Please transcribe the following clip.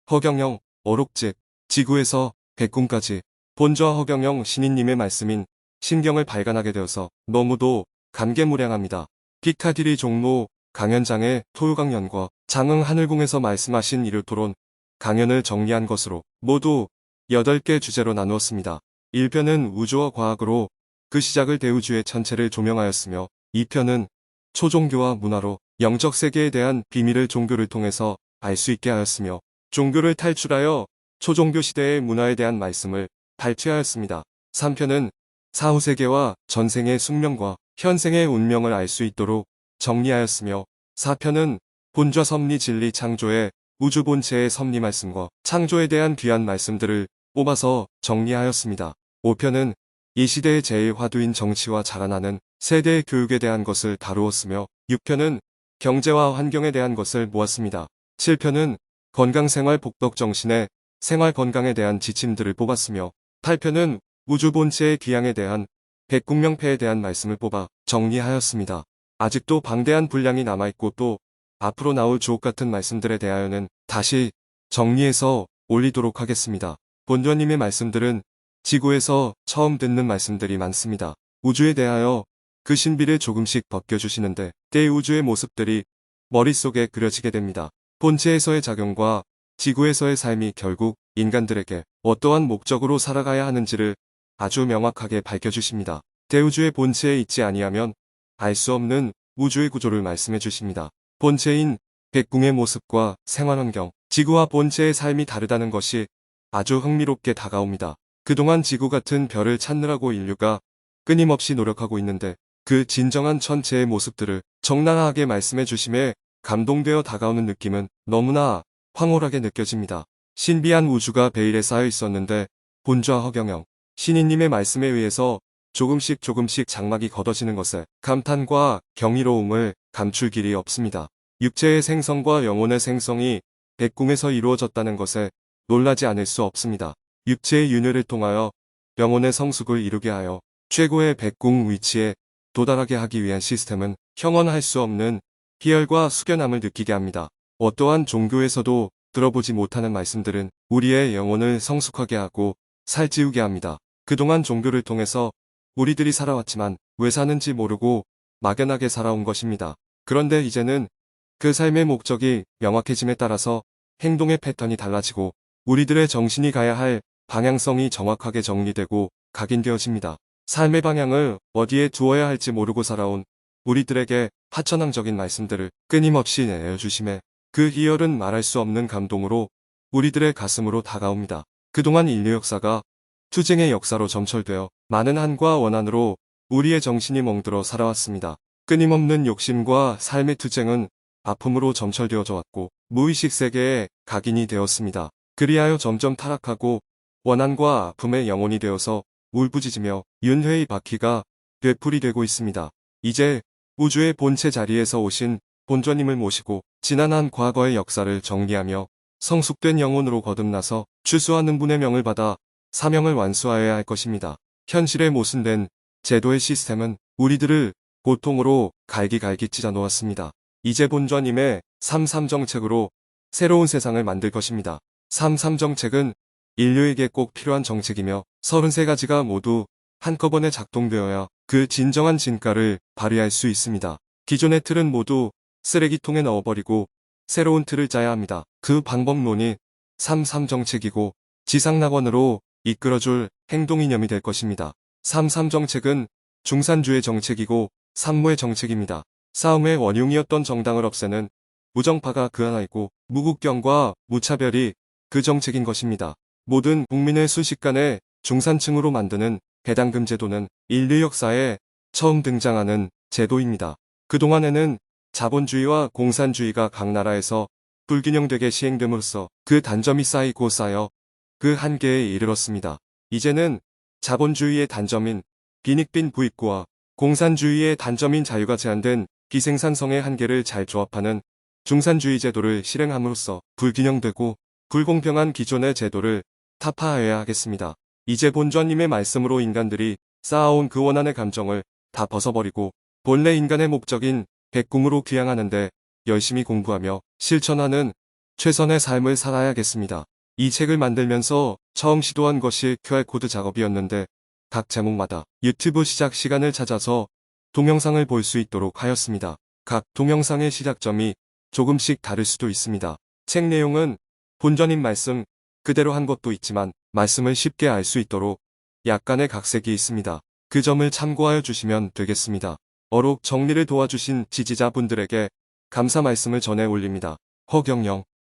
허경영, 어록집, 지구에서 백궁까지 본좌 허경영 신인님의 말씀인 심경을 발간하게 되어서 너무도 감개무량합니다. 피카디리 종로 강연장의 토요강연과 장흥 하늘궁에서 말씀하신 이르토론 강연을 정리한 것으로 모두 8개 주제로 나누었습니다. 1편은 우주와 과학으로 그 시작을 대우주의 천체를 조명하였으며 2편은 초종교와 문화로 영적 세계에 대한 비밀을 종교를 통해서 알 수 있게 하였으며 종교를 탈출하여 초종교 시대의 문화에 대한 말씀을 발췌하였습니다. 3편은 사후세계와 전생의 숙명과 현생의 운명을 알 수 있도록 정리하였으며 4편은 본좌 섭리 진리 창조의 우주 본체의 섭리 말씀과 창조에 대한 귀한 말씀들을 뽑아서 정리하였습니다. 5편은 이 시대의 제일 화두인 정치와 자라나는 세대의 교육에 대한 것을 다루었으며 6편은 경제와 환경에 대한 것을 모았습니다. 7편은 건강생활 복덕정신의 생활 건강에 대한 지침들을 뽑았으며 8편은 우주 본체의 기양에 대한 백궁명패에 대한 말씀을 뽑아 정리하였습니다. 아직도 방대한 분량이 남아있고 또 앞으로 나올 주옥같은 말씀들에 대하여는 다시 정리해서 올리도록 하겠습니다. 본좌님의 말씀들은 지구에서 처음 듣는 말씀들이 많습니다. 우주에 대하여 그 신비를 조금씩 벗겨주시는데 때의 우주의 모습들이 머릿속에 그려지게 됩니다. 본체에서의 작용과 지구에서의 삶이 결국 인간들에게 어떠한 목적으로 살아가야 하는지를 아주 명확하게 밝혀주십니다. 대우주의 본체에 있지 아니하면 알 수 없는 우주의 구조를 말씀해 주십니다. 본체인 백궁의 모습과 생활환경, 지구와 본체의 삶이 다르다는 것이 아주 흥미롭게 다가옵니다. 그동안 지구 같은 별을 찾느라고 인류가 끊임없이 노력하고 있는데 그 진정한 천체의 모습들을 적나라하게 말씀해 주심에 감동되어 다가오는 느낌은 너무나 황홀하게 느껴집니다. 신비한 우주가 베일에 쌓여 있었는데 본좌 허경영 신인님의 말씀에 의해서 조금씩 장막이 걷어지는 것에 감탄과 경이로움을 감출 길이 없습니다. 육체의 생성과 영혼의 생성이 백궁에서 이루어졌다는 것에 놀라지 않을 수 없습니다. 육체의 윤회를 통하여 영혼의 성숙을 이루게 하여 최고의 백궁 위치에 도달하게 하기 위한 시스템은 형언할 수 없는 희열과 숙연함을 느끼게 합니다. 어떠한 종교에서도 들어보지 못하는 말씀들은 우리의 영혼을 성숙하게 하고 살찌우게 합니다. 그동안 종교를 통해서 우리들이 살아왔지만 왜 사는지 모르고 막연하게 살아온 것입니다. 그런데 이제는 그 삶의 목적이 명확해짐에 따라서 행동의 패턴이 달라지고 우리들의 정신이 가야 할 방향성이 정확하게 정리되고 각인되어집니다. 삶의 방향을 어디에 두어야 할지 모르고 살아온 우리들에게 파천왕적인 말씀들을 끊임없이 내어주심에 그 희열은 말할 수 없는 감동으로 우리들의 가슴으로 다가옵니다. 그동안 인류 역사가 투쟁의 역사로 점철되어 많은 한과 원한으로 우리의 정신이 멍들어 살아왔습니다. 끊임없는 욕심과 삶의 투쟁은 아픔으로 점철되어져 왔고 무의식 세계에 각인이 되었습니다. 그리하여 점점 타락하고 원한과 아픔의 영혼이 되어서 울부짖으며 윤회의 바퀴가 되풀이되고 있습니다. 이제 우주의 본체 자리에서 오신 본좌님을 모시고 지난 한 과거의 역사를 정리하며 성숙된 영혼으로 거듭나서 추수하는 분의 명을 받아 사명을 완수하여야 할 것입니다. 현실에 모순된 제도의 시스템은 우리들을 고통으로 갈기갈기 찢어 놓았습니다. 이제 본좌님의 3.3 정책으로 새로운 세상을 만들 것입니다. 3.3 정책은 인류에게 꼭 필요한 정책이며 33가지가 모두 한꺼번에 작동되어야 그 진정한 진가를 발휘할 수 있습니다. 기존의 틀은 모두 쓰레기통에 넣어버리고 새로운 틀을 짜야 합니다. 그 방법론이 3.3 정책이고 지상낙원으로 이끌어줄 행동이념이 될 것입니다. 3.3 정책은 중산주의 정책이고 산무의 정책입니다. 싸움의 원흉이었던 정당을 없애는 무정파가 그 하나이고 무국경과 무차별이 그 정책인 것입니다. 모든 국민을 순식간에 중산층으로 만드는 배당금 제도는 인류 역사에 처음 등장하는 제도입니다. 그동안에는 자본주의와 공산주의가 각 나라에서 불균형되게 시행됨으로써 그 단점이 쌓이고 쌓여 그 한계에 이르렀습니다. 이제는 자본주의의 단점인 빈익빈 부익부와 공산주의의 단점인 자유가 제한된 비생산성의 한계를 잘 조합하는 중산주의 제도를 실행함으로써 불균형되고 불공평한 기존의 제도를 타파하여야 하겠습니다. 이제 본좌님의 말씀으로 인간들이 쌓아온 그 원한의 감정을 다 벗어버리고 본래 인간의 목적인 백궁으로 귀향하는데 열심히 공부하며 실천하는 최선의 삶을 살아야겠습니다. 이 책을 만들면서 처음 시도한 것이 QR코드 작업이었는데 각 제목마다 유튜브 시작 시간을 찾아서 동영상을 볼 수 있도록 하였습니다. 각 동영상의 시작점이 조금씩 다를 수도 있습니다. 책 내용은 본전인 말씀 그대로 한 것도 있지만 말씀을 쉽게 알 수 있도록 약간의 각색이 있습니다. 그 점을 참고하여 주시면 되겠습니다. 어록 정리를 도와주신 지지자분들에게 감사 말씀을 전해 올립니다. 허경영